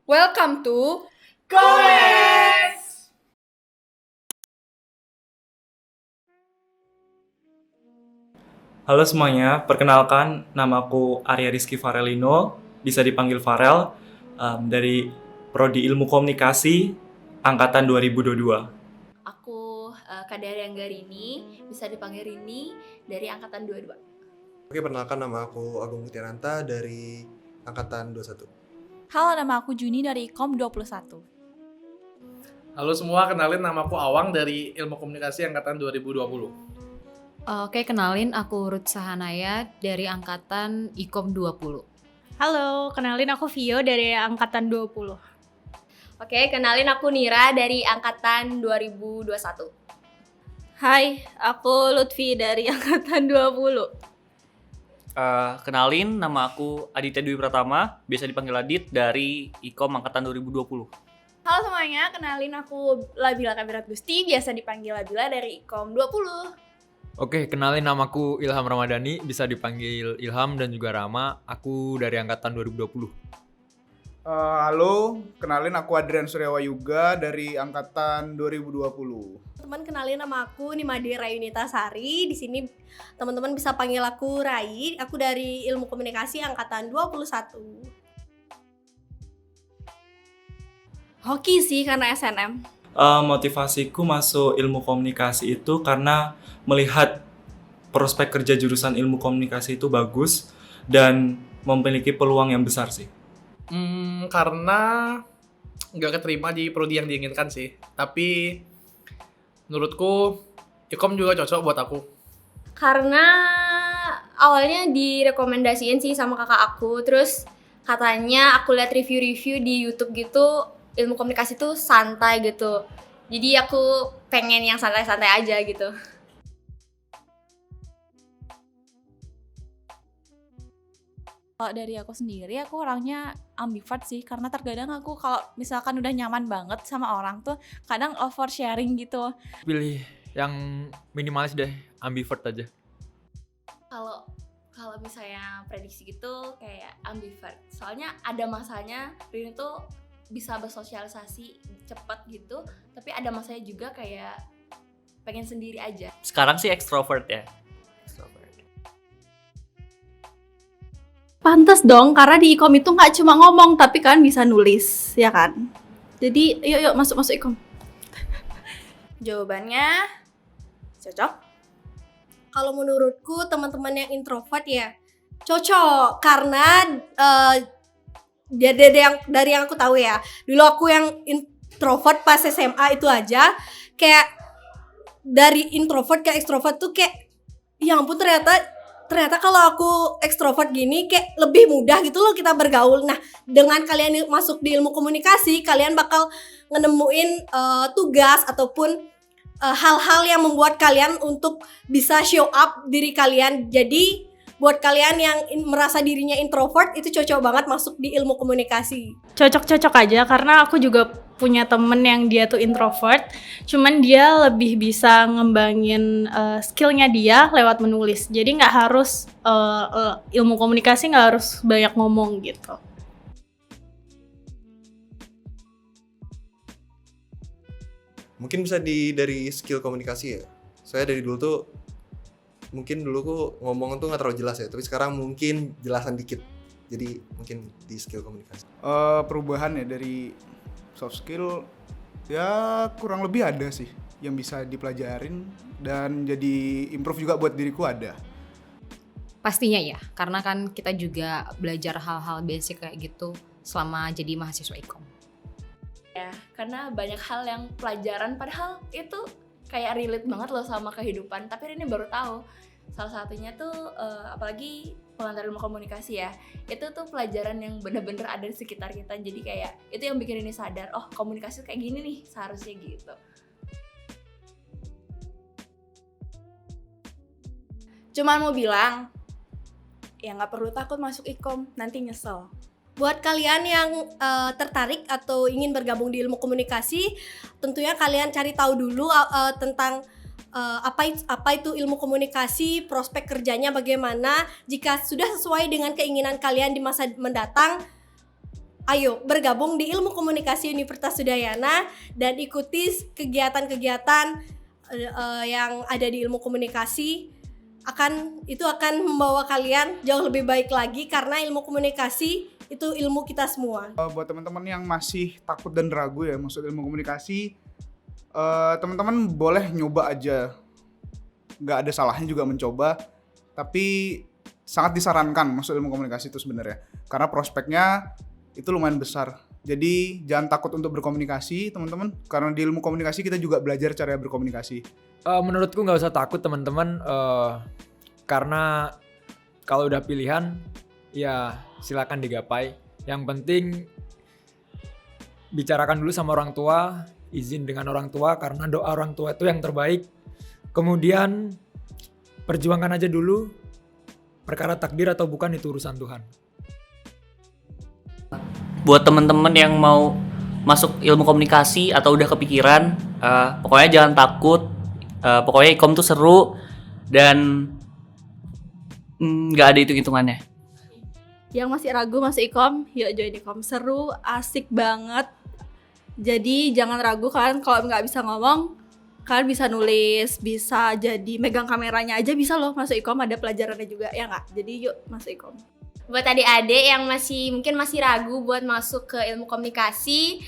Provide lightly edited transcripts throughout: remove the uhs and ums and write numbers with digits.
Welcome to Koes! Halo semuanya, perkenalkan namaku Arya Rizky Farelino, bisa dipanggil Farel, dari Prodi Ilmu Komunikasi Angkatan 2022. Aku Kadarian Garini, bisa dipanggil Rini, dari Angkatan 22. Oke, perkenalkan nama aku Agung Mutiranta dari Angkatan 21. Halo, nama aku Juni dari Kom 21. Halo semua, kenalin nama aku Awang dari Ilmu Komunikasi Angkatan 2020. Oke, kenalin aku Ruth Sahanaya dari Angkatan Ikom 20. Halo, kenalin aku Vio dari Angkatan 20. Oke, kenalin aku Nira dari Angkatan 2021. Hai, aku Lutfi dari Angkatan 20. Kenalin, nama aku Aditya Dwi Pratama, biasa dipanggil Adit dari Ikom Angkatan 2020. Halo semuanya, kenalin aku Labila Kabirat Gusti, biasa dipanggil Labila dari Ikom 20. Oke, kenalin namaku Ilham Ramadhani, bisa dipanggil Ilham dan juga Rama. Aku dari Angkatan 2020. Halo, kenalin aku Adrian Suryawa Yuga dari Angkatan 2020. Teman, kenalin nama aku Nimade Rayunita Sari. Di sini teman-teman bisa panggil aku Rai. Aku dari Ilmu Komunikasi Angkatan 21. Hoki sih karena SNM. Motivasiku masuk ilmu komunikasi itu karena melihat prospek kerja jurusan ilmu komunikasi itu bagus dan memiliki peluang yang besar sih. Karena nggak keterima di prodi yang diinginkan sih. Tapi menurutku Ikom juga cocok buat aku. Karena awalnya direkomendasiin sih sama kakak aku, terus katanya aku lihat review-review di YouTube gitu, ilmu komunikasi tuh santai gitu. Jadi aku pengen yang santai-santai aja gitu. Kalau dari aku sendiri, aku orangnya ambivert sih. Karena terkadang aku kalau misalkan udah nyaman banget sama orang tuh, kadang oversharing gitu. Pilih yang minimalis deh, ambivert aja. Kalau misalnya prediksi gitu kayak ambivert. Soalnya ada masanya Rini tuh bisa bersosialisasi cepet gitu, tapi ada masanya juga kayak pengen sendiri aja. Sekarang sih extrovert ya. Pantes dong, karena di Ikom itu nggak cuma ngomong, tapi kan bisa nulis, ya kan? Jadi, yuk masuk Ikom. Jawabannya cocok. Kalau menurutku teman-teman yang introvert ya cocok, karena dari yang aku tahu ya, dulu aku yang introvert pas SMA itu aja kayak dari introvert ke ekstrovert tuh kayak ya ampun, ternyata kalau aku ekstrovert gini kayak lebih mudah gitu loh kita bergaul. Nah, dengan kalian masuk di ilmu komunikasi, kalian bakal nemuin tugas ataupun hal-hal yang membuat kalian untuk bisa show up diri kalian. Jadi buat kalian yang merasa dirinya introvert, itu cocok banget masuk di ilmu komunikasi. Cocok-cocok aja karena aku juga punya temen yang dia tuh introvert, cuman dia lebih bisa ngembangin skillnya dia lewat menulis. Jadi nggak harus ilmu komunikasi nggak harus banyak ngomong gitu. Mungkin bisa dari skill komunikasi ya. Saya dari dulu tuh mungkin dulu tuh ngomong tuh nggak terlalu jelas ya, tapi sekarang mungkin jelasan dikit. Jadi mungkin di skill komunikasi. Perubahan ya dari soft skill ya kurang lebih ada sih yang bisa dipelajarin dan jadi improve juga buat diriku ada. Pastinya ya, karena kan kita juga belajar hal-hal basic kayak gitu selama jadi mahasiswa Ikom. Ya, karena banyak hal yang pelajaran padahal itu kayak relate banget loh sama kehidupan, tapi Rini baru tahu. Salah satunya tuh apalagi pengantar ilmu komunikasi ya, itu tuh pelajaran yang bener-bener ada di sekitar kita. Jadi kayak itu yang bikin Rini sadar, oh komunikasi kayak gini nih seharusnya gitu. Cuman mau bilang, ya nggak perlu takut masuk Ikom, nanti nyesel. Buat kalian yang tertarik atau ingin bergabung di ilmu komunikasi, tentunya kalian cari tahu dulu tentang apa itu ilmu komunikasi, prospek kerjanya bagaimana. Jika sudah sesuai dengan keinginan kalian di masa mendatang, ayo bergabung di Ilmu Komunikasi Universitas Udayana dan ikuti kegiatan-kegiatan yang ada di Ilmu Komunikasi. Itu akan membawa kalian jauh lebih baik lagi, karena ilmu komunikasi itu ilmu kita semua. Buat teman-teman yang masih takut dan ragu ya masuk ilmu komunikasi, teman-teman boleh nyoba aja. Nggak ada salahnya juga mencoba, tapi sangat disarankan masuk ilmu komunikasi itu sebenarnya. Karena prospeknya itu lumayan besar. Jadi jangan takut untuk berkomunikasi teman-teman, karena di ilmu komunikasi kita juga belajar cara berkomunikasi. Menurutku nggak usah takut teman-teman, karena kalau udah pilihan ya silakan digapai. Yang penting bicarakan dulu sama orang tua, izin dengan orang tua, karena doa orang tua itu yang terbaik. Kemudian perjuangkan aja dulu, perkara takdir atau bukan itu urusan Tuhan. Buat teman-teman yang mau masuk ilmu komunikasi atau udah kepikiran, pokoknya jangan takut. Pokoknya ikom tuh seru dan nggak ada hitung-hitungannya. Yang masih ragu masuk ikom, yuk join ikom, seru, asik banget. Jadi jangan ragu, kalian kalau nggak bisa ngomong, kalian bisa nulis, bisa jadi megang kameranya aja bisa loh masuk ikom, ada pelajarannya juga ya nggak? Jadi yuk masuk ikom. Buat adik-adik yang mungkin masih ragu buat masuk ke ilmu komunikasi,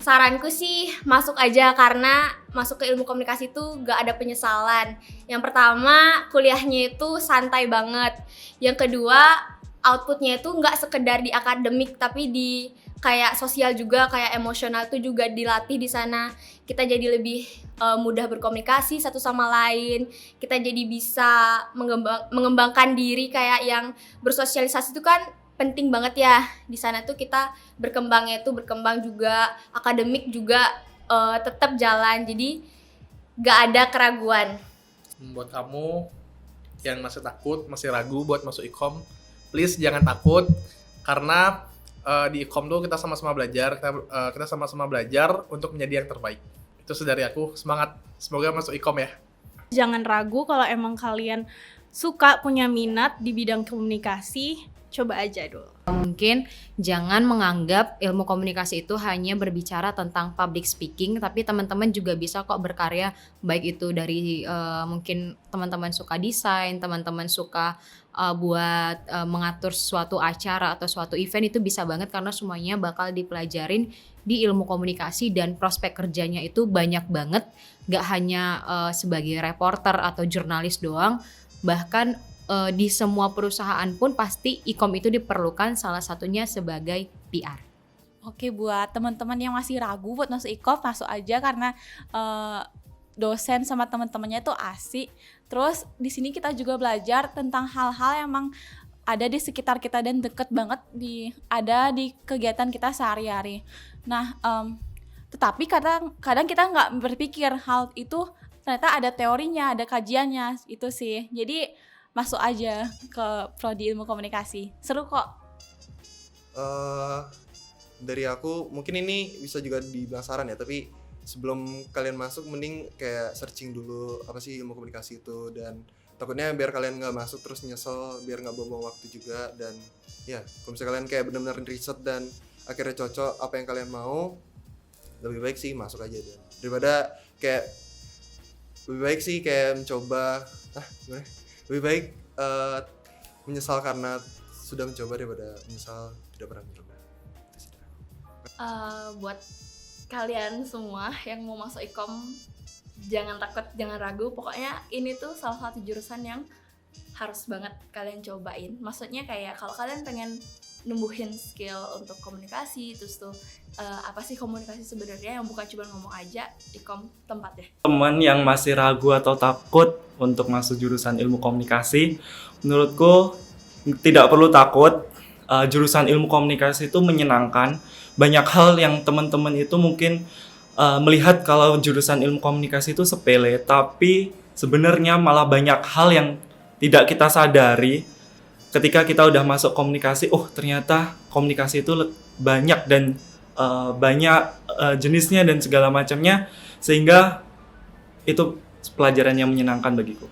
saranku sih masuk aja, karena masuk ke ilmu komunikasi itu gak ada penyesalan. Yang pertama, kuliahnya itu santai banget. Yang kedua, outputnya itu gak sekedar di akademik, tapi di kayak sosial juga, kayak emosional tuh juga dilatih di sana. Kita jadi lebih mudah berkomunikasi satu sama lain. Kita jadi bisa mengembangkan diri, kayak yang bersosialisasi itu kan penting banget ya. Di sana tuh kita berkembang juga, akademik juga tetap jalan. Jadi gak ada keraguan. Buat kamu yang masih takut, masih ragu buat masuk ikom, please jangan takut, karena di ikom tuh kita sama-sama belajar, kita sama-sama belajar untuk menjadi yang terbaik. Itu dari aku, semangat, semoga masuk ikom ya. Jangan ragu kalau emang kalian suka, punya minat di bidang komunikasi, coba aja dulu. Mungkin jangan menganggap ilmu komunikasi itu hanya berbicara tentang public speaking, tapi teman-teman juga bisa kok berkarya, baik itu dari mungkin teman-teman suka desain, teman-teman suka buat mengatur suatu acara atau suatu event, itu bisa banget karena semuanya bakal dipelajarin di ilmu komunikasi, dan prospek kerjanya itu banyak banget, gak hanya sebagai reporter atau jurnalis doang, bahkan di semua perusahaan pun pasti ikom itu diperlukan, salah satunya sebagai PR. Oke, buat teman-teman yang masih ragu buat masuk ikom, masuk aja karena dosen sama teman-temannya itu asik. Terus di sini kita juga belajar tentang hal-hal yang emang ada di sekitar kita dan deket banget ada di kegiatan kita sehari-hari. Nah, tetapi kadang kita nggak berpikir hal itu ternyata ada teorinya, ada kajiannya, itu sih. Jadi masuk aja ke prodi ilmu komunikasi, seru kok. Dari aku mungkin ini bisa juga dibilang saran ya, tapi sebelum kalian masuk mending kayak searching dulu apa sih ilmu komunikasi itu, dan takutnya biar kalian nggak masuk terus nyesel, biar nggak buang-buang waktu juga. Dan ya kalau misalnya kalian kayak benar-benar riset dan akhirnya cocok apa yang kalian mau, lebih baik sih masuk aja deh, daripada kayak lebih baik sih kayak mencoba gimana? Lebih baik menyesal karena sudah mencoba daripada menyesal tidak pernah mencoba. Buat kalian semua yang mau masuk ikom, jangan takut, jangan ragu. Pokoknya ini tuh salah satu jurusan yang harus banget kalian cobain. Maksudnya kayak kalau kalian pengen numbuhin skill untuk komunikasi, terus tuh apa sih komunikasi sebenarnya, yang bukan cuma ngomong aja, ikom tempatnya. Teman yang masih ragu atau takut untuk masuk jurusan ilmu komunikasi, menurutku tidak perlu takut. Jurusan ilmu komunikasi itu menyenangkan. Banyak hal yang teman-teman itu mungkin melihat kalau jurusan ilmu komunikasi itu sepele, tapi sebenarnya malah banyak hal yang tidak kita sadari ketika kita udah masuk komunikasi. Oh, ternyata komunikasi itu banyak dan banyak jenisnya dan segala macamnya, sehingga itu pelajaran yang menyenangkan bagiku.